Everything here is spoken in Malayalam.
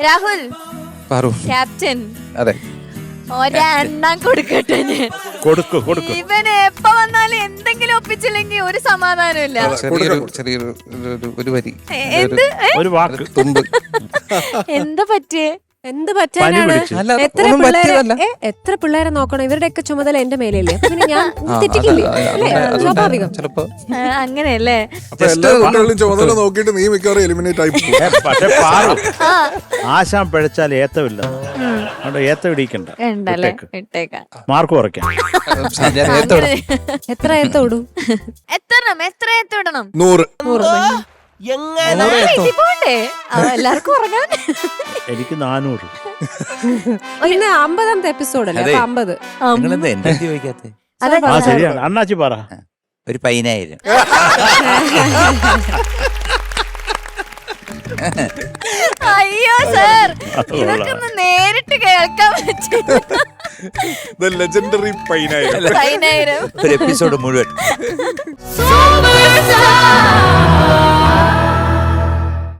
രാഹുൽ ക്യാപ്റ്റൻ, അതെ, ഒരെണ്ണം കൊടുക്കട്ടെ. കൊടുക്കും. ഇവന് എപ്പ വന്നാലും എന്തെങ്കിലും ഒപ്പിച്ചില്ലെങ്കിൽ ഒരു സമാധാനമില്ല. ചെറിയൊരു ഒരു വരി, എന്ത് ഒരു വാക്ക്, തുമ്പ്. എന്താ പറ്റിയേ? എന്ത് പറ്റാനാണ്? അല്ല, എത്ര ഒന്നും പിള്ളേരെ പറ്റിയതല്ല. എത്ര പിള്ളേരെ നോക്കണം? ഇവരുടെയൊക്കെ ചുമതല എന്റെ മേലല്ലേ? പിന്നെ ഞാൻ തെറ്റിക്കില്ലേ? അല്ലേ? സ്വാഭാവികം. ചിലപ്പോ അങ്ങനെയല്ലേ? എല്ലാ കുട്ടികളും ചുമതല നോക്കിയിട്ട് നീ മിക്കവാറും എലിമിനേറ്റ് ആയി പോകും. പക്ഷെ ആശാൻ പിഴച്ചാൽ ഏത്തമില്ല. അവിടെ ഏത്തം ഇടിക്കണ്ട, ഉണ്ടല്ലേ? ഇട്ടേക്കാം. മാർക്ക് കുറയ്ക്കാം. എത്ര ഏത്ത ഇടും? എത്ര എത്തിടണം? 100. പോണ്ടേ എല്ലാവർക്കും ഉറങ്ങാൻ. എനിക്ക് 400. ഇന്ന് 50ാമത്തെ എപ്പിസോഡല്ലേ? 50. നിങ്ങളെന്താ എന്റെ അടുത്ത് ചോദിക്കാത്തെ? ആ ശരിയാണ്, അണ്ണാച്ചി പറ. ഒരു 10,000. അയ്യോ സാർ, ഇതൊക്കെ ഒന്ന് നേരിട്ട് കേൾക്കാൻ പറ്റും. ലെജൻഡറി 10,000. ഒരു എപ്പിസോഡ് മുഴുവൻ.